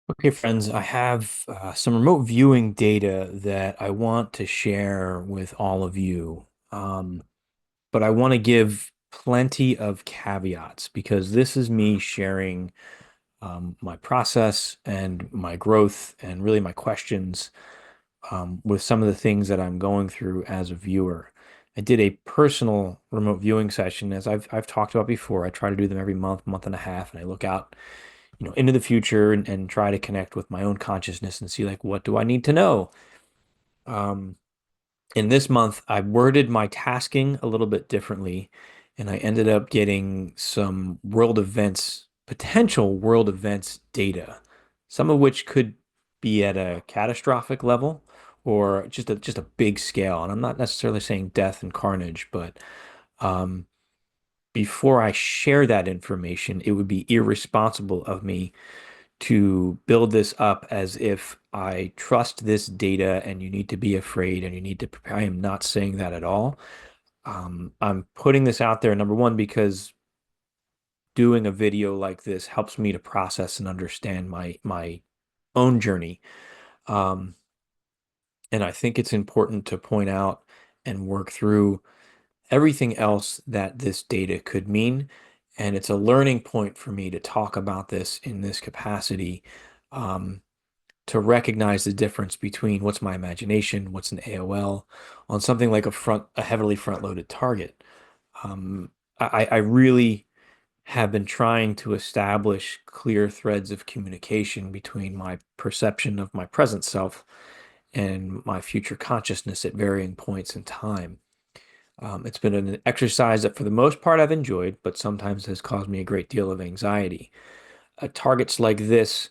Okay, friends, I have some remote viewing data that I want to share with all of you. But I want to give plenty of caveats because this is me sharing my process and my growth and really my questions with some of the things that I'm going through as a viewer. I did a personal remote viewing session, as I've talked about before. I try to do them every month, month and a half, and I look out into the future and try to connect with my own consciousness and see like what do I need to know. Um, in this month, I worded my tasking a little bit differently, and I ended up getting some world events, potential world events data, some of which could be at a catastrophic level or just a big scale. And I'm not necessarily saying death and carnage, but um, before I share that information, it would be irresponsible of me to build this up as if I trust this data and you need to be afraid and you need to prepare. I am not saying that at all. I'm putting this out there, number one, because doing a video like this helps me to process and understand my own journey. Um, and I think it's important to point out and work through everything else that this data could mean. And it's a learning point for me to talk about this in this capacity. Um, to recognize the difference between what's my imagination, what's an AOL on something like a heavily front-loaded target. Um, I really have been trying to establish clear threads of communication between my perception of my present self and my future consciousness at varying points in time. It's been an exercise that for the most part I've enjoyed, but sometimes has caused me a great deal of anxiety. Targets like this,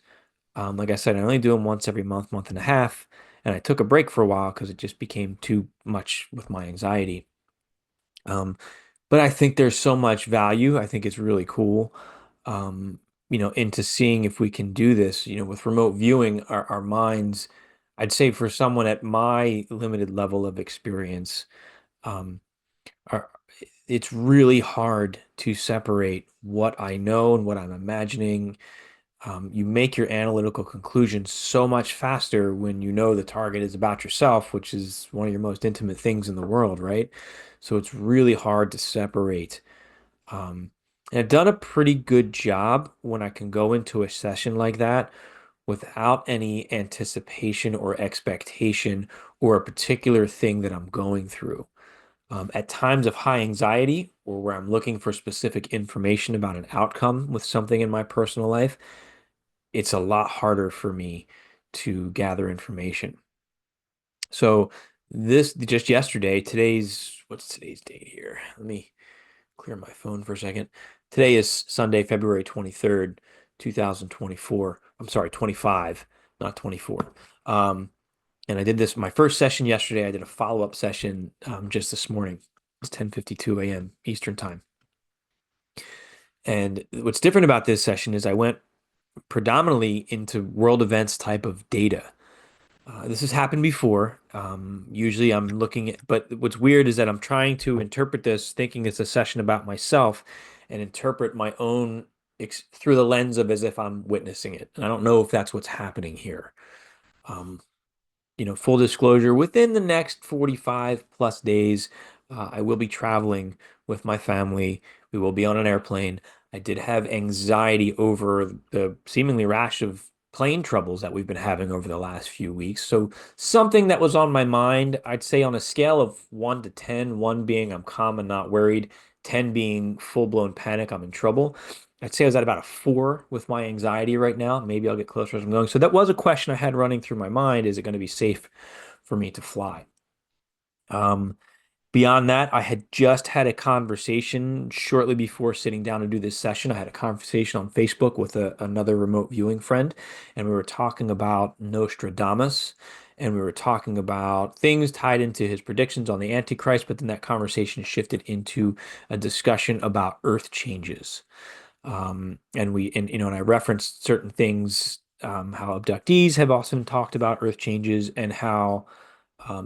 like I said, I only do them once every month, month and a half, and I took a break for a while because it just became too much with my anxiety. Um, but I think there's so much value. I think it's really cool, um, into seeing if we can do this, with remote viewing our minds. I'd say for someone at my limited level of experience, um, are, it's really hard to separate what I know and what I'm imagining. You make your analytical conclusions so much faster when you know the target is about yourself, which is one of your most intimate things in the world, right? So it's really hard to separate. Um, and I've done a pretty good job when I can go into a session like that without any anticipation or expectation or a particular thing that I'm going through. At times of high anxiety or where I'm looking for specific information about an outcome with something in my personal life, it's a lot harder for me to gather information. So this just yesterday, what's today's date here? Let me clear my phone for a second. Today is Sunday, February 23rd, 2024. I'm sorry, 25, not 24. Um, and I did this my first session yesterday. I did a follow-up session just this morning. It's 10:52 a.m. Eastern time. And what's different about this session is I went predominantly into world events type of data. This has happened before. Usually I'm looking at, but what's weird is that I'm trying to interpret this, thinking it's a session about myself, and interpret my own ex through the lens of as if I'm witnessing it. And I don't know if that's what's happening here. Um, Full disclosure, within the next 45 plus days, I will be traveling with my family. We will be on an airplane. I did have anxiety over the seemingly rash of plane troubles that we've been having over the last few weeks. So something that was on my mind, I'd say on a scale of 1 to 10, 1 being I'm calm and not worried, 10 being full-blown panic, I'm in trouble. I'd say I was at about a 4 with my anxiety right now. Maybe I'll get closer as I'm going. So that was a question I had running through my mind. Is it going to be safe for me to fly? Um, Beyond that, I had just had a conversation shortly before sitting down to do this session. I had a conversation on Facebook with another remote viewing friend, and we were talking about Nostradamus, and we were talking about things tied into his predictions on the Antichrist, but then that conversation shifted into a discussion about Earth changes. And I referenced certain things, how abductees have often talked about Earth changes, and how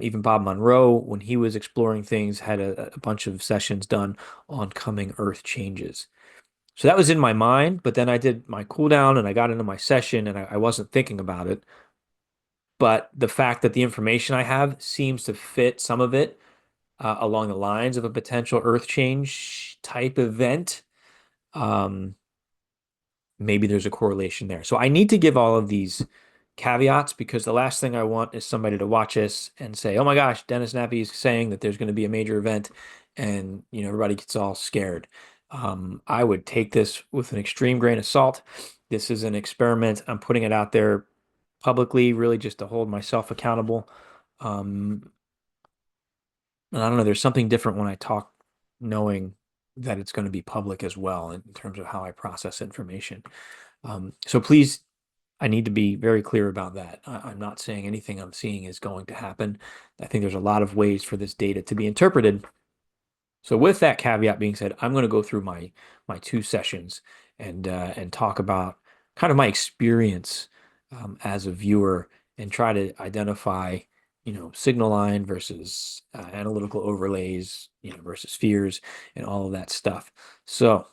even Bob Monroe, when he was exploring things, had a bunch of sessions done on coming Earth changes. So that was in my mind, but then I did my cool down and I got into my session and I wasn't thinking about it. But the fact that the information I have seems to fit some of it along the lines of a potential Earth change type event. Um, Maybe there's a correlation there. So I need to give all of these caveats because the last thing I want is somebody to watch this and say, "Oh my gosh, Dennis Nappy is saying that there's going to be a major event," and everybody gets all scared. I would take this with an extreme grain of salt. This is an experiment. I'm putting it out there publicly, really just to hold myself accountable. Um, and I don't know, there's something different when I talk, knowing that it's going to be public as well in terms of how I process information. So please, I need to be very clear about that. I'm not saying anything I'm seeing is going to happen. I think there's a lot of ways for this data to be interpreted. So with that caveat being said, I'm going to go through my two sessions and talk about kind of my experience as a viewer and try to identify, signal line versus analytical overlays, versus fears and all of that stuff. So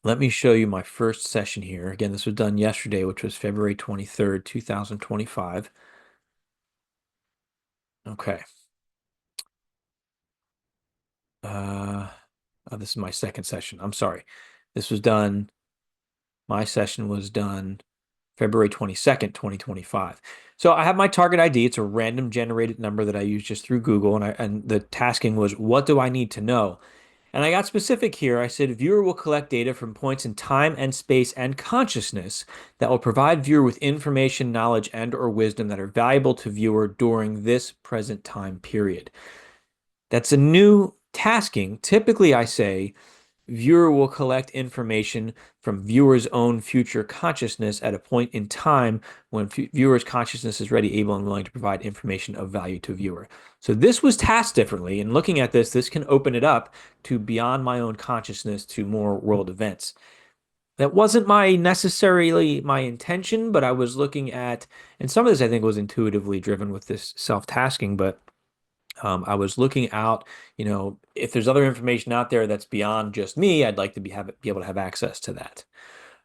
let me show you my first session here. Again, this was done yesterday, which was February 23rd, 2025. Okay. Uh, oh, this is my second session. I'm sorry. This was done, my session was done February 22nd, 2025. So I have my target ID. It's a random generated number that I use just through Google. And the tasking was, what do I need to know? And I got specific here. I said, viewer will collect data from points in time and space and consciousness that will provide viewer with information, knowledge, and or wisdom that are valuable to viewer during this present time period. That's a new tasking. Typically, I say, viewer will collect information from viewer's own future consciousness at a point in time when viewer's consciousness is ready, able, and willing to provide information of value to viewer. So this was tasked differently. And looking at this can open it up to beyond my own consciousness to more world events. That wasn't necessarily my intention, but I was looking at, and some of this I think was intuitively driven with this self-tasking, but I was looking out, if there's other information out there that's beyond just me, I'd like to be able to have access to that.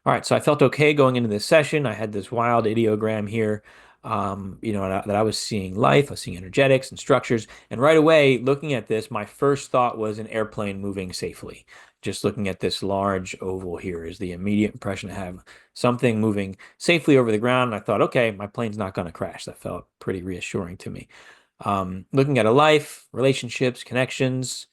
All right, so I felt okay going into this session. I had this wild ideogram here, that I was seeing life, I was seeing energetics and structures. And right away, looking at this, my first thought was an airplane moving safely. Just looking at this large oval here is the immediate impression I have, something moving safely over the ground. And I thought, okay, my plane's not going to crash. That felt pretty reassuring to me. Looking at a life, relationships, connections,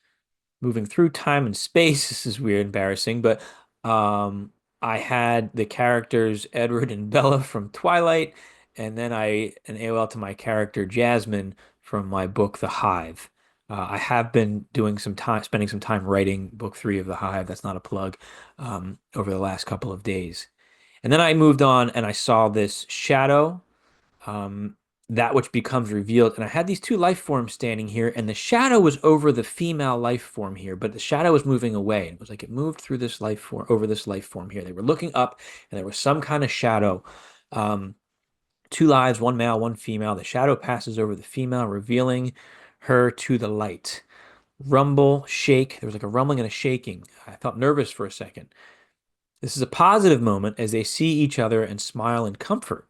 moving through time and space. This is weird, embarrassing, but I had the characters Edward and Bella from Twilight, and then an AOL to my character Jasmine from my book The Hive. I have been doing some time, spending some time writing book three of The Hive. That's not a plug. Over the last couple of days, and then I moved on and I saw this shadow, um, that which becomes revealed. And I had these two life forms standing here, and the shadow was over the female life form here, but the shadow was moving away. It was like it moved through this life form, over this life form here. They were looking up, and there was some kind of shadow. Um, Two lives, one male, one female. The shadow passes over the female, revealing her to the light. Rumble, shake. There was like a rumbling and a shaking. I felt nervous for a second. This is a positive moment as they see each other and smile in comfort.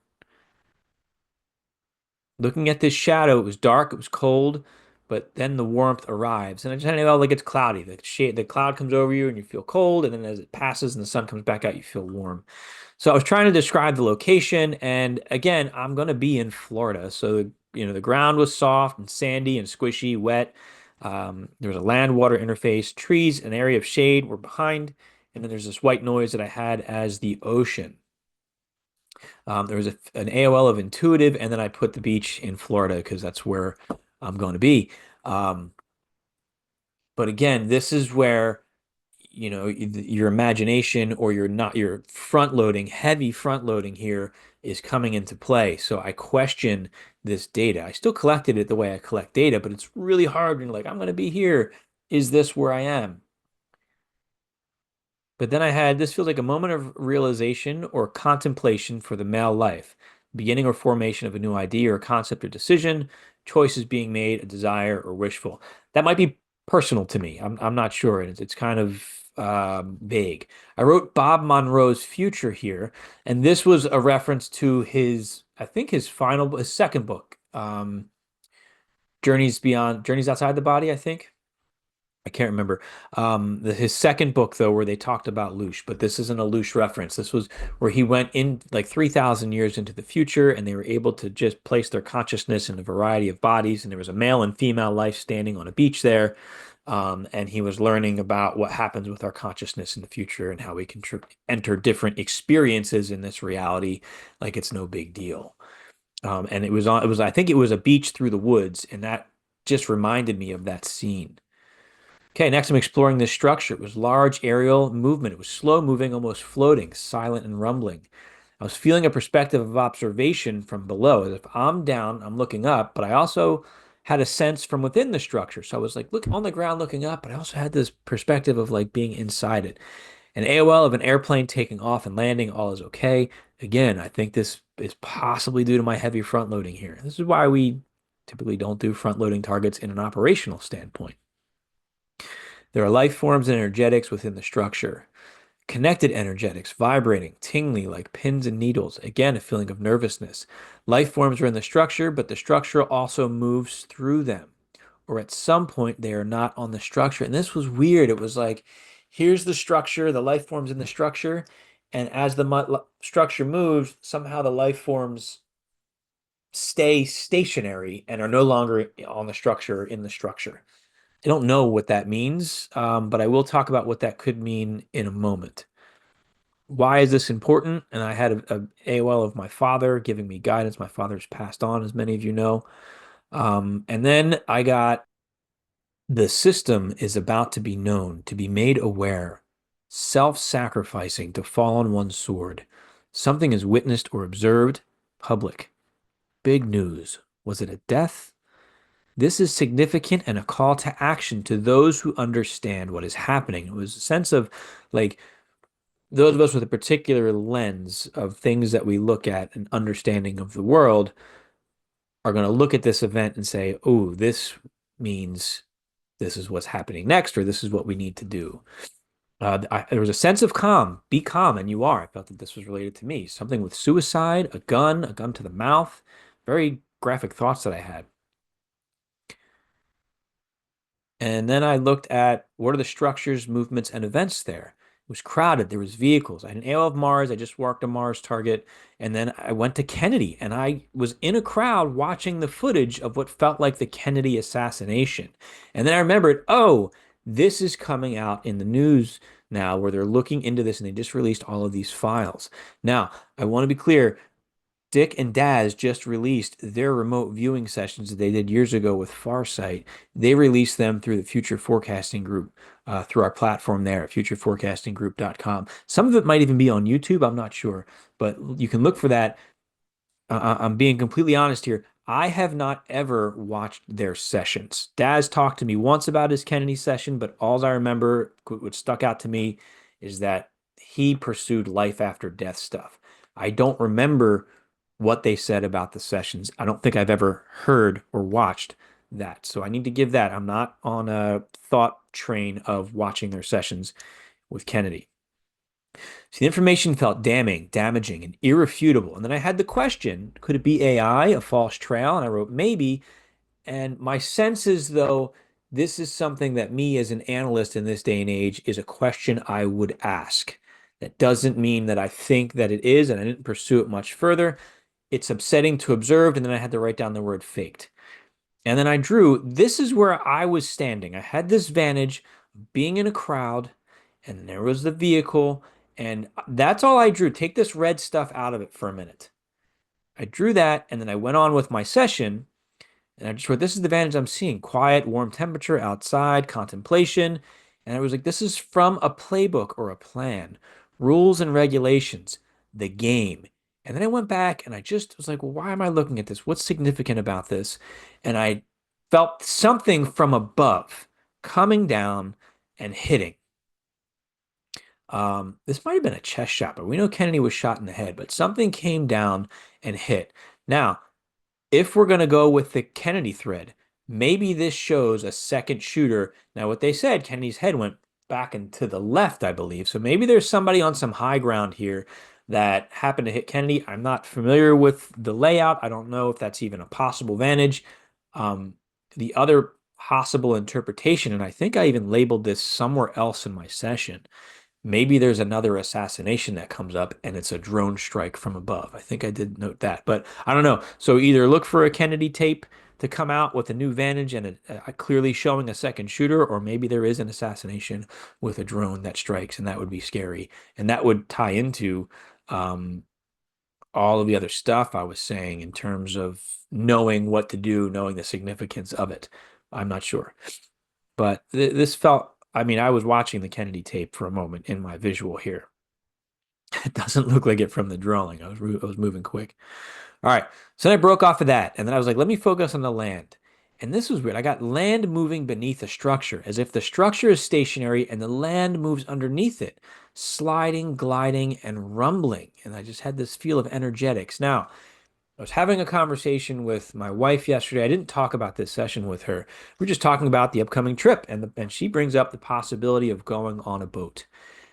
Looking at this shadow, it was dark, it was cold, but then the warmth arrives. And I just had it like it's cloudy. The cloud comes over you and you feel cold, and then as it passes and the sun comes back out, you feel warm. So I was trying to describe the location, and again, I'm going to be in Florida. So, the ground was soft and sandy and squishy, wet. There was a land-water interface, trees, an area of shade were behind, and then there's this white noise that I had as the ocean. There was an AOL of intuitive, and then I put the beach in Florida because that's where I'm going to be. Um, but again, this is where, your imagination or your front loading, heavy front loading here is coming into play. So I question this data. I still collected it the way I collect data, but it's really hard when you're like, I'm going to be here. Is this where I am? But then I had this feels like a moment of realization or contemplation for the male life, beginning or formation of a new idea or concept or decision, choices being made, a desire or wishful. That might be personal to me. I'm not sure. It's kind of vague. I wrote Bob Monroe's future here, and this was a reference to his, I think his second book, Journeys Outside the Body, I think. I can't remember. His second book, though, where they talked about Loosh, but this isn't a Loosh reference. This was where he went in like 3,000 years into the future, and they were able to just place their consciousness in a variety of bodies. And there was a male and female life standing on a beach there. And he was learning about what happens with our consciousness in the future and how we can enter different experiences in this reality like it's no big deal. And I think it was a beach through the woods, and that just reminded me of that scene. Okay, next I'm exploring this structure. It was large aerial movement. It was slow moving, almost floating, silent and rumbling. I was feeling a perspective of observation from below. As if I'm down, I'm looking up, but I also had a sense from within the structure. So I was like, look on the ground looking up, but I also had this perspective of like being inside it. An AOL of an airplane taking off and landing, all is okay. Again, I think this is possibly due to my heavy front loading here. This is why we typically don't do front loading targets in an operational standpoint. There are life forms and energetics within the structure. Connected energetics, vibrating, tingly like pins and needles. Again, a feeling of nervousness. Life forms are in the structure, but the structure also moves through them. Or at some point, they are not on the structure. And this was weird. It was like, here's the structure, the life forms in the structure. And as the structure moves, somehow the life forms stay stationary and are no longer on the structure, in the structure. I don't know what that means, but I will talk about what that could mean in a moment. Why is this important? And I had a AOL of my father giving me guidance. My father's passed on, as many of you know. And then I got the system is about to be known, to be made aware, self-sacrificing to fall on one's sword. Something is witnessed or observed, public. Big news. Was it a death? This is significant and a call to action to those who understand what is happening. It was a sense of like those of us with a particular lens of things that we look at and understanding of the world are going to look at this event and say, oh, this means this is what's happening next, or this is what we need to do. There was a sense of calm. Be calm, and you are. I felt that this was related to me. Something with suicide, a gun to the mouth. Very graphic thoughts that I had. And then I looked at what are the structures, movements, and events there. It was crowded. There was vehicles. I had an AO of Mars. I just walked a Mars target. And then I went to Kennedy, and I was in a crowd watching the footage of what felt like the Kennedy assassination. And then I remembered, oh, this is coming out in the news now where they're looking into this, and they just released all of these files. Now, I want to be clear. Dick and Daz just released their remote viewing sessions that they did years ago with Farsight. They released them through the Future Forecasting Group, through our platform there at futureforecastinggroup.com. Some of it might even be on YouTube, I'm not sure, but you can look for that. I'm being completely honest here. I have not ever watched their sessions. Daz talked to me once about his Kennedy session, but all I remember, what stuck out to me, is that he pursued life after death stuff. I don't remember what they said about the sessions. I don't think I've ever heard or watched that. So I need to give that. I'm not on a thought train of watching their sessions with Kennedy. So the information felt damaging, and irrefutable. And then I had the question, could it be AI, a false trail? And I wrote, maybe. And my sense is, though, this is something that me as an analyst in this day and age is a question I would ask. That doesn't mean that I think that it is, and I didn't pursue it much further. It's upsetting to observe, and then I had to write down the word faked. And then I drew, this is where I was standing. I had this vantage of being in a crowd, and there was the vehicle, and that's all I drew. Take this red stuff out of it for a minute. I drew that, and then I went on with my session, and I just wrote, this is the vantage I'm seeing. Quiet, warm temperature outside, contemplation. And I was like, this is from a playbook or a plan. Rules and regulations, the game. And then I went back and I just was like, well, why am I looking at this? What's significant about this? And I felt something from above coming down and hitting. This might have been a chest shot, but we know Kennedy was shot in the head, but something came down and hit. Now, if we're going to go with the Kennedy thread, maybe this shows a second shooter. Now, what they said, Kennedy's head went back and to the left, I believe. So maybe there's somebody on some high ground here that happened to hit Kennedy. I'm not familiar with the layout. I don't know if that's even a possible vantage. Um, the other possible interpretation, and I think I even labeled this somewhere else in my session. Maybe there's another assassination that comes up and it's a drone strike from above. I think I did note that, but I don't know. So either look for a Kennedy tape to come out with a new vantage and clearly showing a second shooter, or maybe there is an assassination with a drone that strikes, and that would be scary. And that would tie into um, all of the other stuff I was saying in terms of knowing what to do, knowing the significance of it. I'm not sure. But this felt, I mean, I was watching the Kennedy tape for a moment in my visual here. It doesn't look like it from the drawing. I was moving quick. All right. So then I broke off of that. And then I was like, let me focus on the land. And this was weird. I got land moving beneath a structure, as if the structure is stationary and the land moves underneath it, sliding, gliding, and rumbling. And I just had this feel of energetics. Now, I was having a conversation with my wife yesterday. I didn't talk about this session with her. We are just talking about the upcoming trip, and she brings up the possibility of going on a boat.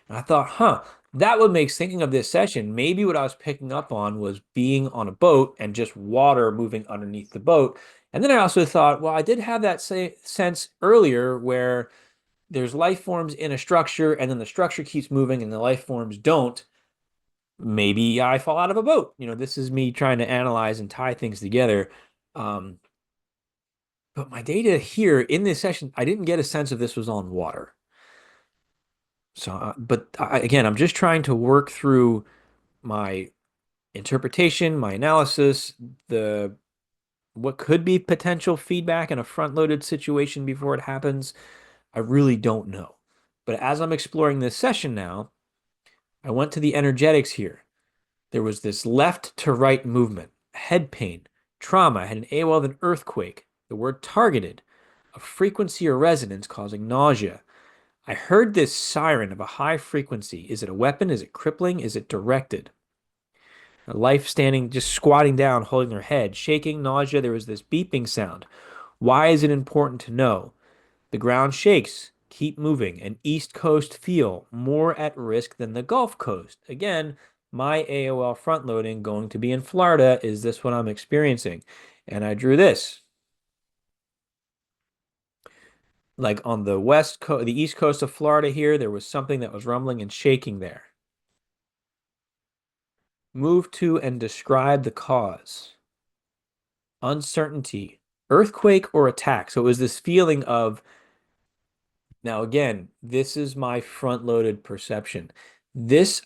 And I thought, that would make thinking of this session. Maybe what I was picking up on was being on a boat and just water moving underneath the boat. And then I also thought, well, I did have that sense earlier where there's life forms in a structure, and then the structure keeps moving and the life forms don't. Maybe I fall out of a boat. This is me trying to analyze and tie things together. Um, but my data here in this session, I didn't get a sense of this was on water. So, again, I'm just trying to work through my interpretation, my analysis, the what could be potential feedback in a front-loaded situation before it happens. I really don't know. But as I'm exploring this session now, I went to the energetics here. There was this left to right movement, head pain, trauma. I had an AOL of an earthquake, the word targeted, a frequency or resonance causing nausea. I heard this siren of a high frequency. Is it a weapon? Is it crippling? Is it directed? A life standing, just squatting down, holding their head, shaking, nausea. There was this beeping sound. Why is it important to know? The ground shakes. Keep moving. An East Coast feel, more at risk than the Gulf Coast. Again, my AOL front loading going to be in Florida. Is this what I'm experiencing? And I drew this. Like on the west coast, the east coast of Florida here, there was something that was rumbling and shaking there. Move to and describe the cause. Uncertainty, earthquake or attack. So it was this feeling of, now again, this is my front-loaded perception.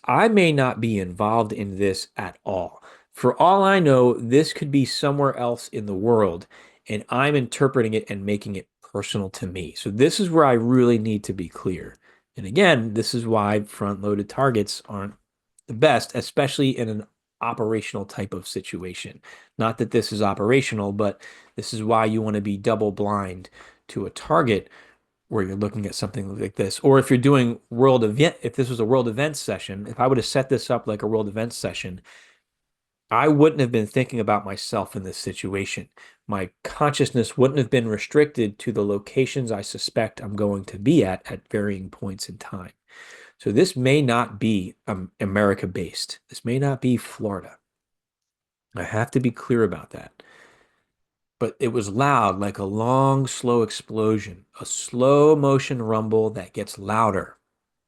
I may not be involved in this at all. For all I know, this could be somewhere else in the world, and I'm interpreting it and making it personal to me. So this is where I really need to be clear. And again, this is why front-loaded targets aren't the best, especially in an operational type of situation. Not that this is operational, but this is why you want to be double blind to a target where you're looking at something like this. Or if you're doing world event, if this was a world events session, if I would have set this up like a world events session, I wouldn't have been thinking about myself in this situation. My consciousness wouldn't have been restricted to the locations I suspect I'm going to be at varying points in time. So this may not be America-based. This may not be Florida. I have to be clear about that. But it was loud, like a long, slow explosion, a slow motion rumble that gets louder.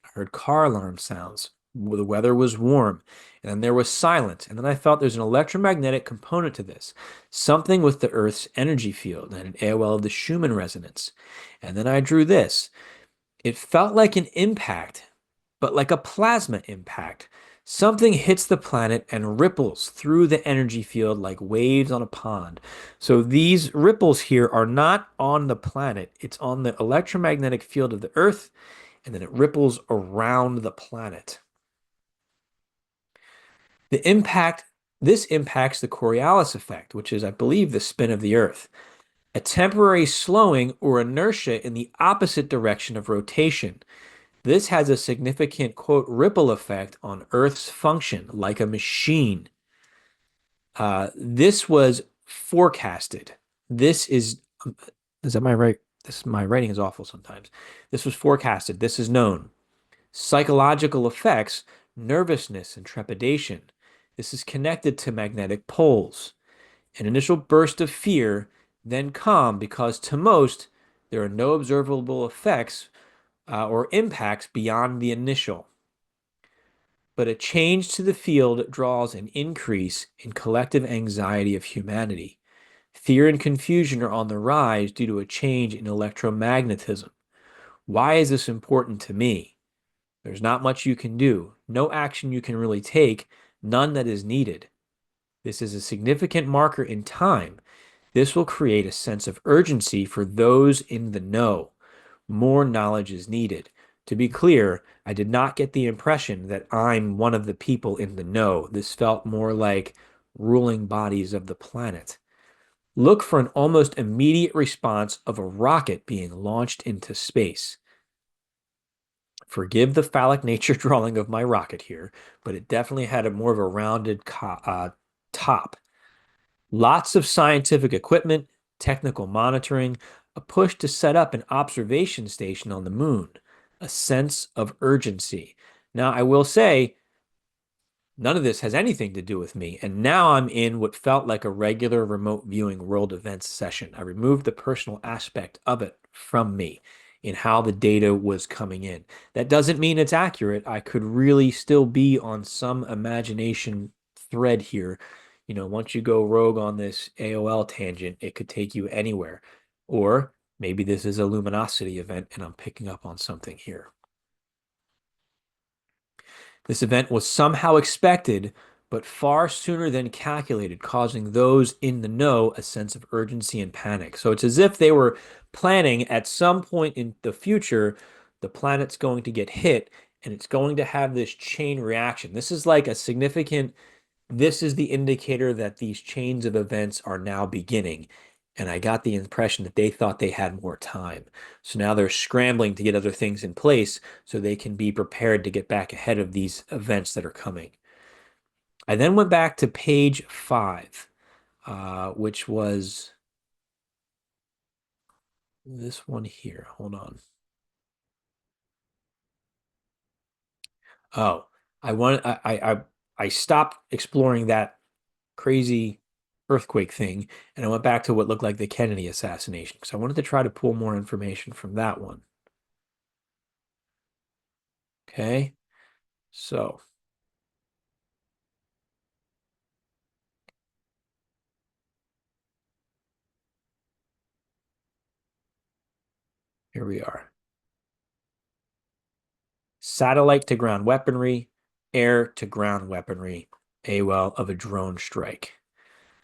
I heard car alarm sounds. The weather was warm, and then there was silence. And then I felt there's an electromagnetic component to this, something with the Earth's energy field and an AOL of the Schumann resonance. And then I drew this. It felt like an impact, but like a plasma impact. Something hits the planet and ripples through the energy field like waves on a pond. So these ripples here are not on the planet. It's on the electromagnetic field of the Earth, and then it ripples around the planet. This impacts the Coriolis effect, which is, I believe, the spin of the Earth. A temporary slowing or inertia in the opposite direction of rotation. This has a significant, quote, ripple effect on Earth's function, like a machine. This was forecasted. Is that my right? My writing is awful sometimes. This was forecasted. This is known. Psychological effects, nervousness and trepidation. This is connected to magnetic poles. An initial burst of fear, then calm, because to most, there are no observable effects or impacts beyond the initial. But a change to the field draws an increase in collective anxiety of humanity. Fear and confusion are on the rise due to a change in electromagnetism. Why is this important to me? There's not much you can do, no action you can really take, none that is needed. This is a significant marker in time. This will create a sense of urgency for those in the know. More knowledge is needed. To be clear, I did not get the impression that I'm one of the people in the know. This felt more like ruling bodies of the planet. Look for an almost immediate response of a rocket being launched into space. Forgive the phallic nature drawing of my rocket here, but it definitely had a more of a rounded top. Lots of scientific equipment, technical monitoring, a push to set up an observation station on the moon, a sense of urgency. Now, I will say, none of this has anything to do with me, and now I'm in what felt like a regular remote viewing world events session. I removed the personal aspect of it from me in how the data was coming in. That doesn't mean it's accurate. I could really still be on some imagination thread here. Once you go rogue on this AOL tangent, it could take you anywhere. Or maybe this is a luminosity event and I'm picking up on something here. This event was somehow expected, but far sooner than calculated, causing those in the know a sense of urgency and panic. So it's as if they were planning at some point in the future, the planet's going to get hit and it's going to have this chain reaction. This is like a significant, this is the indicator that these chains of events are now beginning. And I got the impression that they thought they had more time. So now they're scrambling to get other things in place so they can be prepared to get back ahead of these events that are coming. I then went back to page 5, which was this one here. Hold on. Oh, I stopped exploring that crazy earthquake thing, and I went back to what looked like the Kennedy assassination because I wanted to try to pull more information from that one. Okay, so here we are. Satellite to ground weaponry, air to ground weaponry, AWOL of a drone strike.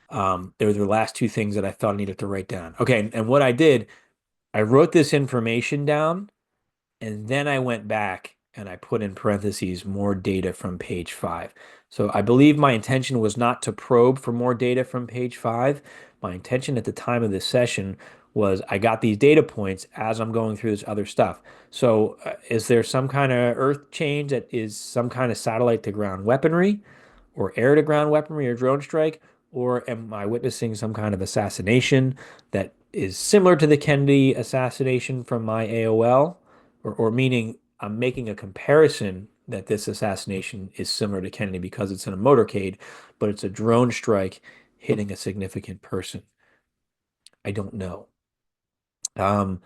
They were the last two things that I thought I needed to write down. Okay, and what I did, I wrote this information down. And then I went back and I put in parentheses more data from page 5. So I believe my intention was not to probe for more data from page 5. My intention at the time of this session was I got these data points as I'm going through this other stuff. So is there some kind of earth change that is some kind of satellite to ground weaponry or air to ground weaponry or drone strike? Or am I witnessing some kind of assassination that is similar to the Kennedy assassination from my AOL? Or meaning I'm making a comparison that this assassination is similar to Kennedy because it's in a motorcade, but it's a drone strike hitting a significant person. I don't know. Um,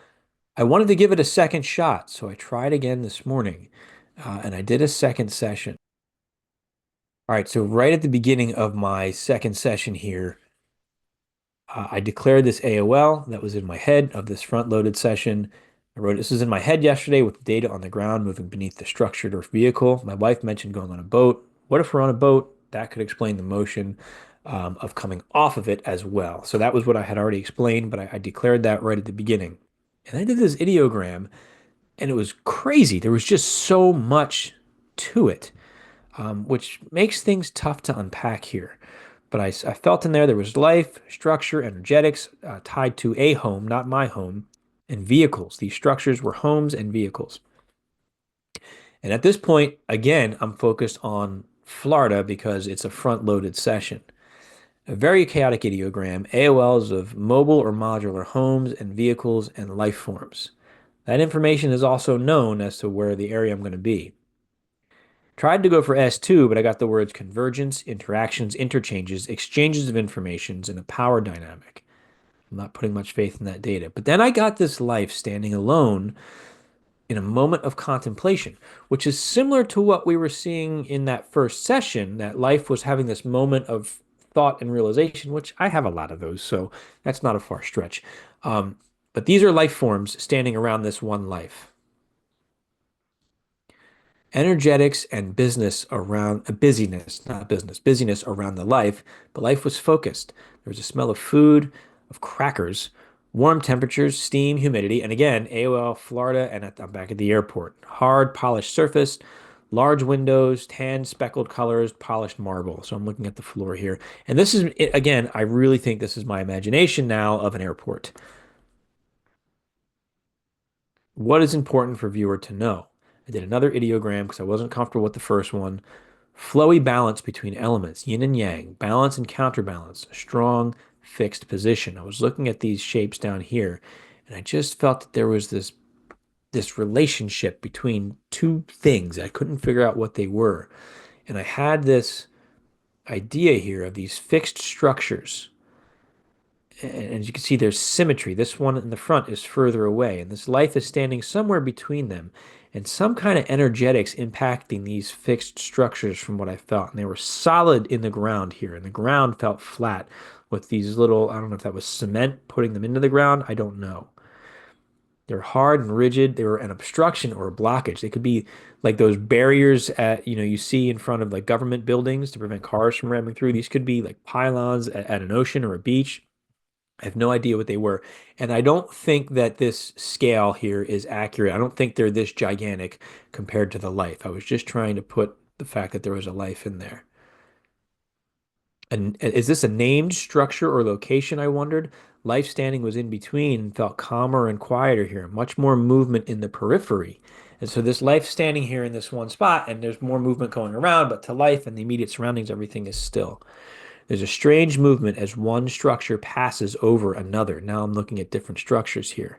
I wanted to give it a second shot, so I tried again this morning, and I did a second session. All right, so right at the beginning of my second session here, I declared this AOL that was in my head of this front-loaded session. I wrote, this is in my head yesterday with data on the ground moving beneath the structured Earth vehicle. My wife mentioned going on a boat. What if we're on a boat? That could explain the motion of coming off of it as well. So that was what I had already explained, but I declared that right at the beginning. And I did this ideogram, and it was crazy. There was just so much to it, which makes things tough to unpack here. But I felt in there was life, structure, energetics tied to a home, not my home, and vehicles. These structures were homes and vehicles. And at this point, again, I'm focused on Florida because it's a front-loaded session. A very chaotic ideogram, AOLs of mobile or modular homes and vehicles and life forms. That information is also known as to where the area I'm going to be. Tried to go for S2, but I got the words convergence, interactions, interchanges, exchanges of informations, and a power dynamic. I'm not putting much faith in that data. But then I got this life standing alone in a moment of contemplation, which is similar to what we were seeing in that first session, that life was having this moment of thought and realization, which I have a lot of those, so that's not a far stretch. Um, but these are life forms standing around this one life. Energetics and business around busyness, not business, busyness around the life, but life was focused. There was a smell of food, of crackers, warm temperatures, steam, humidity, and again, AOL, Florida, and I'm back at the airport. Hard, polished surface, large windows, tan, speckled colors, polished marble. So I'm looking at the floor here. And this is, again, I really think this is my imagination now of an airport. What is important for viewer to know? I did another ideogram because I wasn't comfortable with the first one. Flowy balance between elements, yin and yang, balance and counterbalance, a strong fixed position. I was looking at these shapes down here, and I just felt that there was this relationship between two things. I couldn't figure out what they were. And I had this idea here of these fixed structures. And as you can see, there's symmetry. This one in the front is further away, and this life is standing somewhere between them, and some kind of energetics impacting these fixed structures from what I felt. And they were solid in the ground here, and the ground felt flat with these little, I don't know if that was cement putting them into the ground. I don't know. They're hard and rigid. They were an obstruction or a blockage. They could be like those barriers you see in front of like government buildings to prevent cars from ramming through. These could be like pylons at an ocean or a beach. I have no idea what they were. And I don't think that this scale here is accurate. I don't think they're this gigantic compared to the life. I was just trying to put the fact that there was a life in there. And is this a named structure or location, I wondered? Life standing was in between and felt calmer and quieter here, much more movement in the periphery. And so this life standing here in this one spot, and there's more movement going around, but to life and the immediate surroundings, everything is still. There's a strange movement as one structure passes over another. Now I'm looking at different structures here.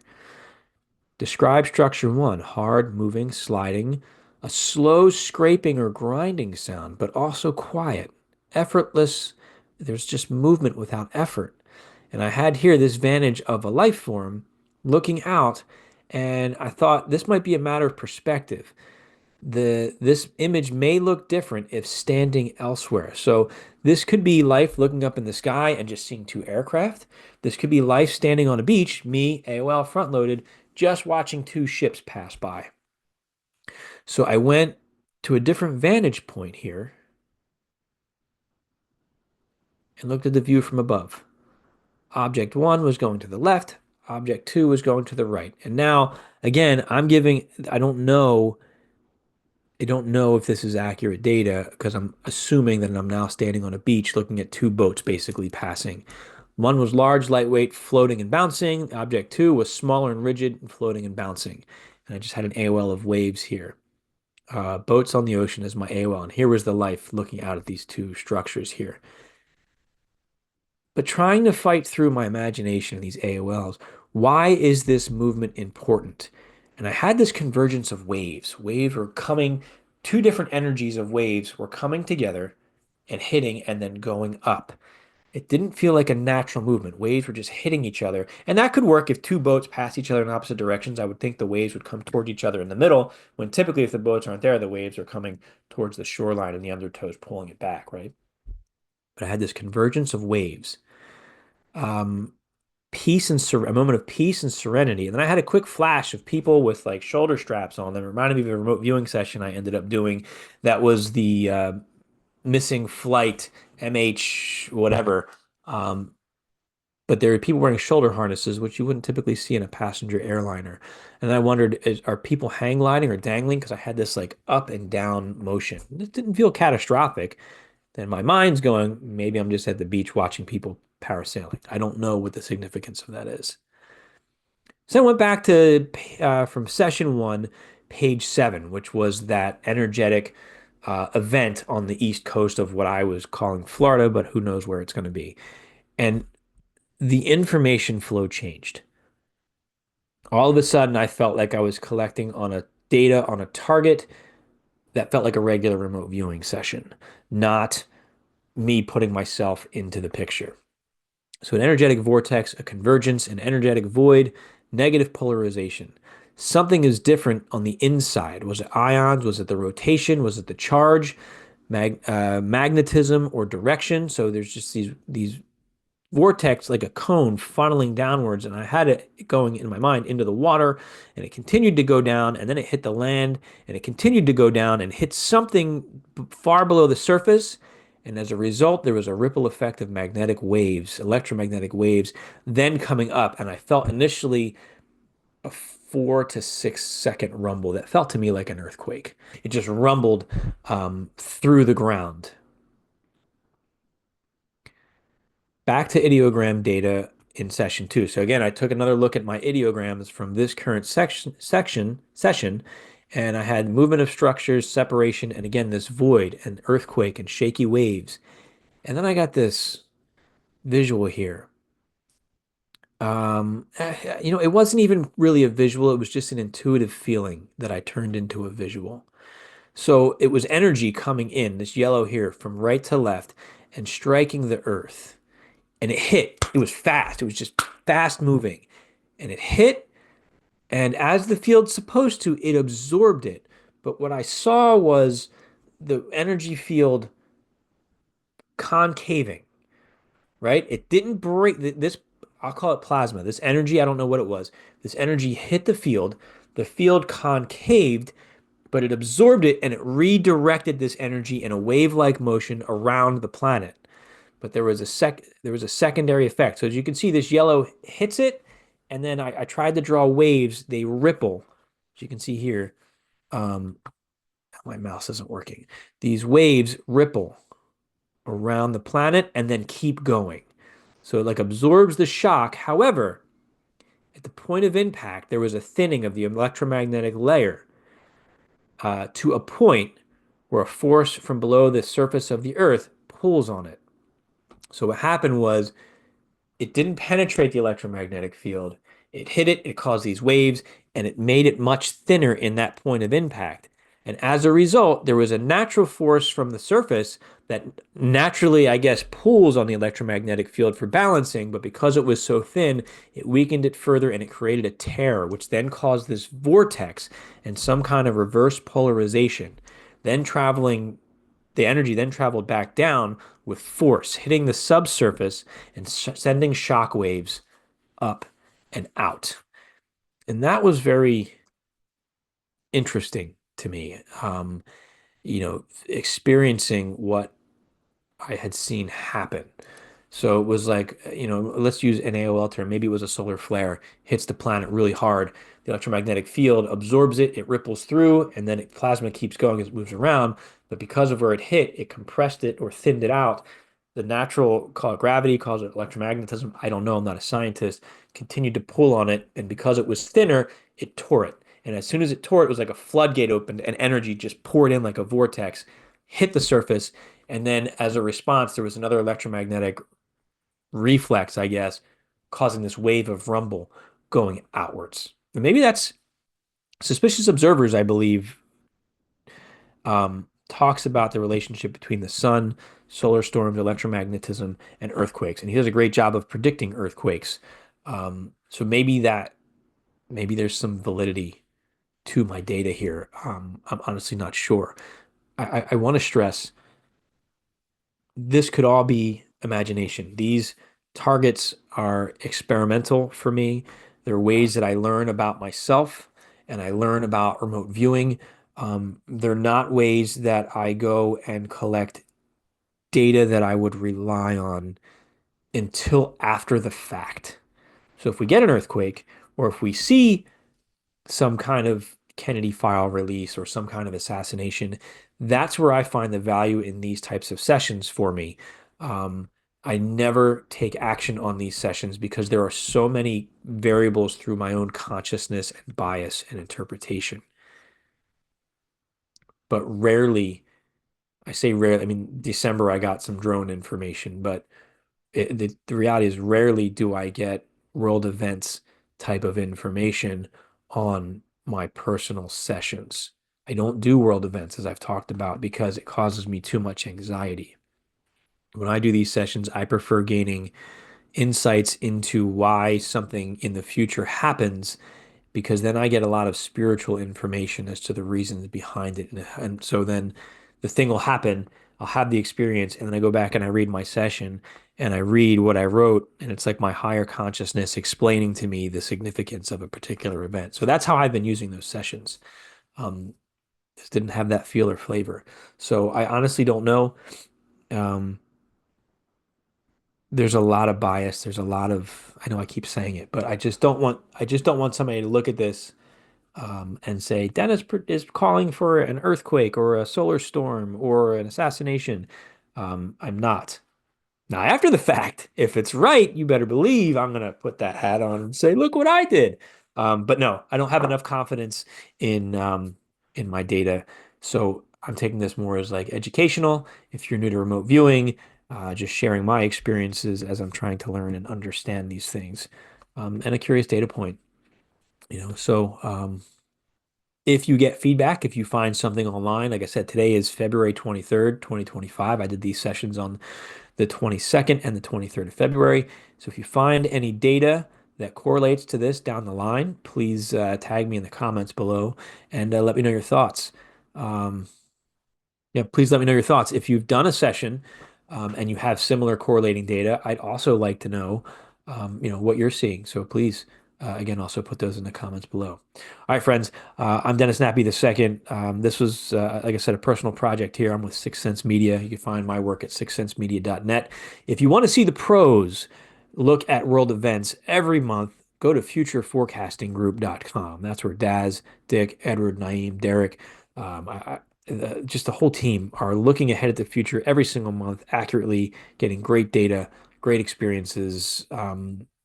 Describe structure one, hard, moving, sliding, a slow scraping or grinding sound, but also quiet, effortless. There's just movement without effort. And I had here this vantage of a life form looking out, and I thought this might be a matter of perspective. This image may look different if standing elsewhere. So this could be life looking up in the sky and just seeing two aircraft. This could be life standing on a beach, me, AOL front loaded, just watching two ships pass by. So I went to a different vantage point here and looked at the view from above. Object one was going to the left, object two was going to the right. And now, again, I don't know if this is accurate data because I'm assuming that I'm now standing on a beach looking at two boats basically passing. One was large, lightweight, floating and bouncing. Object two was smaller and rigid and floating and bouncing. And I just had an AOL of waves here. Boats on the ocean is my AOL. And here was the life looking out at these two structures here. But trying to fight through my imagination in these AOLs, why is this movement important? And I had this convergence of waves. Waves were coming, two different energies of waves were coming together and hitting and then going up. It didn't feel like a natural movement. Waves were just hitting each other. And that could work if two boats passed each other in opposite directions. I would think the waves would come toward each other in the middle, when typically if the boats aren't there, the waves are coming towards the shoreline and the undertows pulling it back, right? But I had this convergence of waves. Um, peace and a moment of peace and serenity. And then I had a quick flash of people with like shoulder straps on them. It reminded me of a remote viewing session I ended up doing. That was the missing flight MH whatever. Um, but there were people wearing shoulder harnesses, which you wouldn't typically see in a passenger airliner. And I wondered, are people hang gliding or dangling? Because I had this like up and down motion. It didn't feel catastrophic. Then my mind's going, maybe I'm just at the beach watching people parasailing. I don't know what the significance of that is. So I went back to from session one, page seven, which was that energetic event on the east coast of what I was calling Florida, but who knows where it's going to be. And the information flow changed. All of a sudden, I felt like I was collecting on a data on a target that felt like a regular remote viewing session, not me putting myself into the picture. So an energetic vortex, a convergence, an energetic void, negative polarization. Something is different on the inside. Was it ions? Was it the rotation? Was it the charge, magnetism, or direction? So there's just these vortex like a cone funneling downwards, and I had it going in my mind into the water, and it continued to go down, and then it hit the land, and it continued to go down and hit something far below the surface. And as a result, there was a ripple effect of magnetic waves, electromagnetic waves, then coming up. And I felt initially a 4 to 6 second rumble that felt to me like an earthquake. It just rumbled through the ground. Back to ideogram data in session two. So again, I took another look at my ideograms from this current session, and I had movement of structures, separation, and again, this void and earthquake and shaky waves. And then I got this visual here. It wasn't even really a visual, it was just an intuitive feeling that I turned into a visual. So it was energy coming in, this yellow here, from right to left and striking the earth. And it hit. It was fast. It was just fast moving. And it hit, and as the field's supposed to, it absorbed it. But what I saw was the energy field concaving, right? It didn't break this, I'll call it plasma. This energy, I don't know what it was. This energy hit the field concaved, but it absorbed it and it redirected this energy in a wave-like motion around the planet. But there was a secondary effect. So as you can see, this yellow hits it, and then I tried to draw waves. They ripple. As you can see here, um, my mouse isn't working. These waves ripple around the planet and then keep going. So it like absorbs the shock. However, at the point of impact, there was a thinning of the electromagnetic layer to a point where a force from below the surface of the Earth pulls on it. So what happened was it didn't penetrate the electromagnetic field. It hit it, it caused these waves, and it made it much thinner in that point of impact. And as a result, there was a natural force from the surface that naturally, I guess, pulls on the electromagnetic field for balancing, but because it was so thin, it weakened it further and it created a tear, which then caused this vortex and some kind of reverse polarization. Then traveling the energy then traveled back down with force, hitting the subsurface and sending shock waves up and out. And that was very interesting to me. Experiencing what I had seen happen. So it was like, let's use an AOL term. Maybe it was a solar flare, hits the planet really hard. The electromagnetic field absorbs it, it ripples through, and then plasma keeps going as it moves around. But because of where it hit, it compressed it or thinned it out. The natural, call it gravity, calls it electromagnetism. I don't know, I'm not a scientist. Continued to pull on it, and because it was thinner, it tore it. And as soon as it tore, it was like a floodgate opened, and energy just poured in like a vortex, hit the surface, and then as a response, there was another electromagnetic reflex, I guess, causing this wave of rumble going outwards. And maybe that's suspicious observers, I believe, talks about the relationship between the sun, solar storms, electromagnetism, and earthquakes. And he does a great job of predicting earthquakes. So maybe there's some validity to my data here. I'm honestly not sure. I want to stress this could all be imagination. These targets are experimental for me. They're ways that I learn about myself and I learn about remote viewing. They're not ways that I go and collect data that I would rely on until after the fact. So if we get an earthquake or if we see some kind of Kennedy file release or some kind of assassination, that's where I find the value in these types of sessions for me. Um, I never take action on these sessions because there are so many variables through my own consciousness and bias and interpretation. But rarely I say rarely. I mean, December I got some drone information, but the reality is rarely do I get world events type of information on my personal sessions. I don't do world events, as I've talked about, because it causes me too much anxiety. When I do these sessions, I prefer gaining insights into why something in the future happens, because then I get a lot of spiritual information as to the reasons behind it. And so then the thing will happen, I'll have the experience, and then I go back and I read my session and I read what I wrote, and it's like my higher consciousness explaining to me the significance of a particular event. So that's how I've been using those sessions. Um, just didn't have that feel or flavor. So I honestly don't know. Um, there's a lot of bias. There's a lot of, I know I keep saying it, but I just don't want somebody to look at this and say is calling for an earthquake or a solar storm or an assassination. I'm not. Now, after the fact, if it's right, you better believe I'm going to put that hat on and say, look what I did. But no, I don't have enough confidence in my data. So I'm taking this more as like educational. If you're new to remote viewing, just sharing my experiences as I'm trying to learn and understand these things, and a curious data point, if you get feedback, if you find something online, like I said, today is February 23rd, 2025. I did these sessions on the 22nd and the 23rd of February. So if you find any data that correlates to this down the line, please tag me in the comments below and let me know your thoughts. Um, yeah, please let me know your thoughts. If you've done a session and you have similar correlating data, I'd also like to know, what you're seeing. So please, again, also put those in the comments below. All right, friends, I'm Dennis Nappy the second. This was, like I said, a personal project here. I'm with Sixth Sense Media. You can find my work at sixthsensemedia.net. If you want to see the pros, look at world events every month. Go to futureforecastinggroup.com. That's where Daz, Dick, Edward, Naeem, Derek, just the whole team are looking ahead at the future every single month, accurately getting great data, great experiences.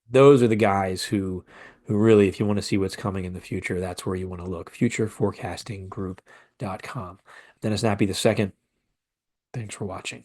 Those are the guys who really, if you want to see what's coming in the future, that's where you want to look. Futureforecastinggroup.com. Dennis Nappy the second. Thanks for watching.